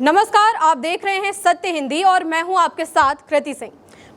नमस्कार, आप देख रहे हैं सत्य हिंदी और मैं हूं आपके साथ कृति सिंह।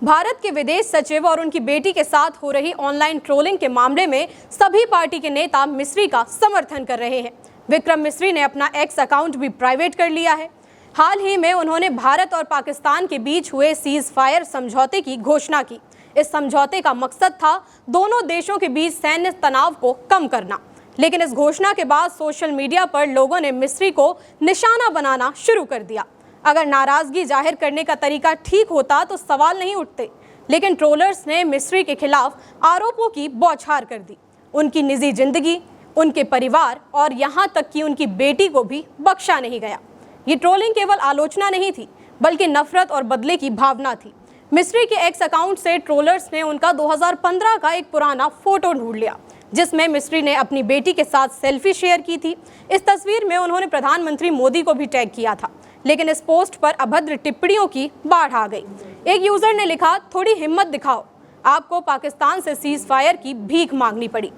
भारत के विदेश सचिव और उनकी बेटी के साथ हो रही ऑनलाइन ट्रोलिंग के मामले में सभी पार्टी के नेता मिस्री का समर्थन कर रहे हैं। विक्रम मिस्री ने अपना एक्स अकाउंट भी प्राइवेट कर लिया है। हाल ही में उन्होंने भारत और पाकिस्तान के बीच हुए सीज फायर समझौते की घोषणा की। इस समझौते का मकसद था दोनों देशों के बीच सैन्य तनाव को कम करना। लेकिन इस घोषणा के बाद सोशल मीडिया पर लोगों ने मिस्री को निशाना बनाना शुरू कर दिया। अगर नाराजगी जाहिर करने का तरीका ठीक होता तो सवाल नहीं उठते, लेकिन ट्रोलर्स ने मिस्री के खिलाफ आरोपों की बौछार कर दी। उनकी निजी जिंदगी, उनके परिवार और यहाँ तक कि उनकी बेटी को भी बख्शा नहीं गया। ये ट्रोलिंग केवल आलोचना नहीं थी, बल्कि नफरत और बदले की भावना थी। मिस्री के एक्स अकाउंट से ट्रोलर्स ने उनका 2015 का एक पुराना फोटो ढूंढ लिया, जिसमें मिस्री ने अपनी बेटी के साथ सेल्फी शेयर की थी। इस तस्वीर में उन्होंने प्रधानमंत्री मोदी को भी टैग किया था, लेकिन इस पोस्ट पर अभद्र टिप्पणियों की बाढ़ आ गई। एक यूजर ने लिखा, थोड़ी हिम्मत दिखाओ, आपको पाकिस्तान से सीज फायर की भीख मांगनी पड़ी।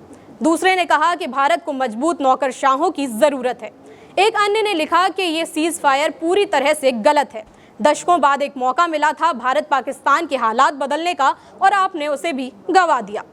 दूसरे ने कहा कि भारत को मजबूत नौकरशाहों की जरूरत है। एक अन्य ने लिखा कि ये सीज फायर पूरी तरह से गलत है। दशकों बाद एक मौका मिला था भारत पाकिस्तान के हालात बदलने का और आपने उसे भी गंवा दिया।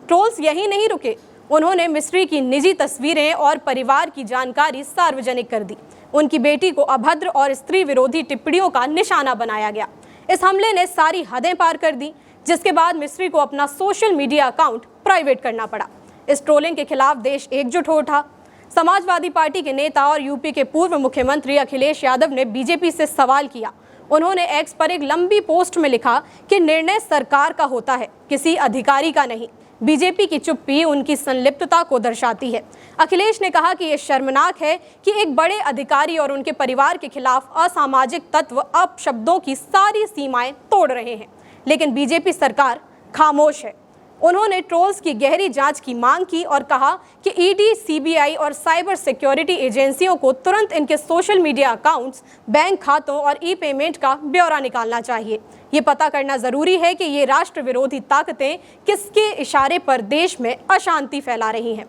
ट्रोल्स यही नहीं रुके, उन्होंने मिस्री की निजी तस्वीरें और परिवार की जानकारी सार्वजनिक कर दी। उनकी बेटी को अभद्र और स्त्री विरोधी टिप्पणियों का निशाना बनाया गया। इस हमले ने सारी हदें पार कर दी, जिसके बाद मिस्री को अपना सोशल मीडिया अकाउंट प्राइवेट करना पड़ा। इस ट्रोलिंग के खिलाफ देश एकजुट हो उठा। समाजवादी पार्टी के नेता और यूपी के पूर्व मुख्यमंत्री अखिलेश यादव ने बीजेपी से सवाल किया। उन्होंने एक्स पर एक लंबी पोस्ट में लिखा कि निर्णय सरकार का होता है, किसी अधिकारी का नहीं। बीजेपी की चुप्पी उनकी संलिप्तता को दर्शाती है। अखिलेश ने कहा कि यह शर्मनाक है कि एक बड़े अधिकारी और उनके परिवार के खिलाफ असामाजिक तत्व अपशब्दों की सारी सीमाएं तोड़ रहे हैं, लेकिन बीजेपी सरकार खामोश है। उन्होंने ट्रोल्स की गहरी जांच की मांग की और कहा कि ईडी, सीबीआई और साइबर सिक्योरिटी एजेंसियों को तुरंत इनके सोशल मीडिया अकाउंट्स, बैंक खातों और ई पेमेंट का ब्यौरा निकालना चाहिए। ये पता करना जरूरी है कि ये राष्ट्र विरोधी ताकतें किसके इशारे पर देश में अशांति फैला रही हैं।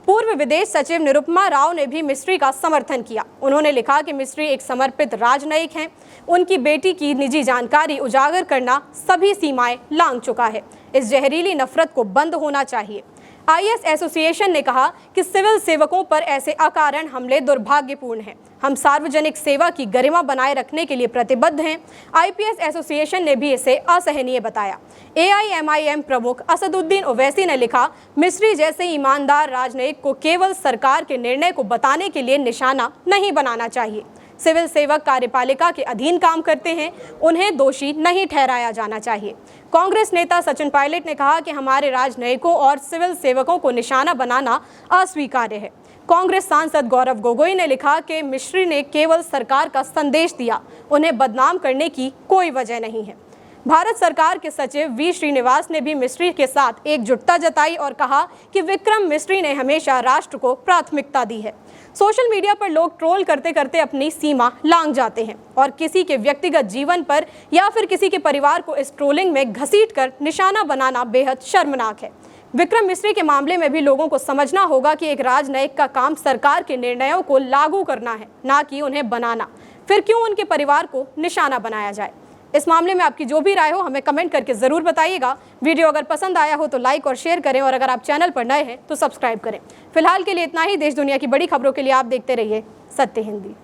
पूर्व विदेश सचिव निरुपमा राव ने भी मिस्री का समर्थन किया। उन्होंने लिखा कि मिस्री एक समर्पित राजनयिक हैं। उनकी बेटी की निजी जानकारी उजागर करना सभी सीमाएं लांघ चुका है। इस जहरीली नफरत को बंद होना चाहिए। आईएएस एसोसिएशन ने कहा कि सिविल सेवकों पर ऐसे अकारण हमले दुर्भाग्यपूर्ण हैं। हम सार्वजनिक सेवा की गरिमा बनाए रखने के लिए प्रतिबद्ध हैं। आईपीएस एसोसिएशन ने भी इसे असहनीय बताया। एआईएमआईएम प्रमुख असदुद्दीन ओवैसी ने लिखा, मिस्री जैसे ईमानदार राजनयिक को केवल सरकार के निर्णय को बताने के लिए निशाना नहीं बनाना चाहिए। सिविल सेवक कार्यपालिका के अधीन काम करते हैं, उन्हें दोषी नहीं ठहराया जाना चाहिए। कांग्रेस नेता सचिन पायलट ने कहा कि हमारे राजनयिकों और सिविल सेवकों को निशाना बनाना अस्वीकार्य है। कांग्रेस सांसद गौरव गोगोई ने लिखा कि मिस्री ने केवल सरकार का संदेश दिया, उन्हें बदनाम करने की कोई वजह नहीं है। भारत सरकार के सचिव वी श्रीनिवास ने भी मिस्री के साथ एकजुटता जताई और कहा कि विक्रम मिस्री ने हमेशा राष्ट्र को प्राथमिकता दी है। सोशल मीडिया पर लोग ट्रोल करते करते अपनी सीमा लांघ जाते हैं और किसी के व्यक्तिगत जीवन पर या फिर किसी के परिवार को इस ट्रोलिंग में घसीटकर निशाना बनाना बेहद शर्मनाक है। विक्रम मिस्री के मामले में भी लोगों को समझना होगा कि एक राजनयिक का काम सरकार के निर्णयों को लागू करना है, ना कि उन्हें बनाना। फिर क्यों उनके परिवार को निशाना बनाया जाए? इस मामले में आपकी जो भी राय हो हमें कमेंट करके जरूर बताइएगा। वीडियो अगर पसंद आया हो तो लाइक और शेयर करें और अगर आप चैनल पर नए हैं तो सब्सक्राइब करें। फिलहाल के लिए इतना ही। देश दुनिया की बड़ी खबरों के लिए आप देखते रहिए सत्य Hindi.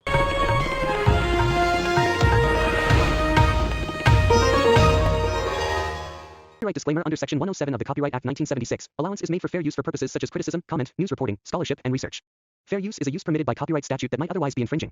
Copyright disclaimer under Section 107 of the Copyright Act 1976. Allowance is made for fair use for purposes such as criticism, comment, news reporting, scholarship, and research. Fair use is a use permitted by copyright statute that might otherwise be infringing.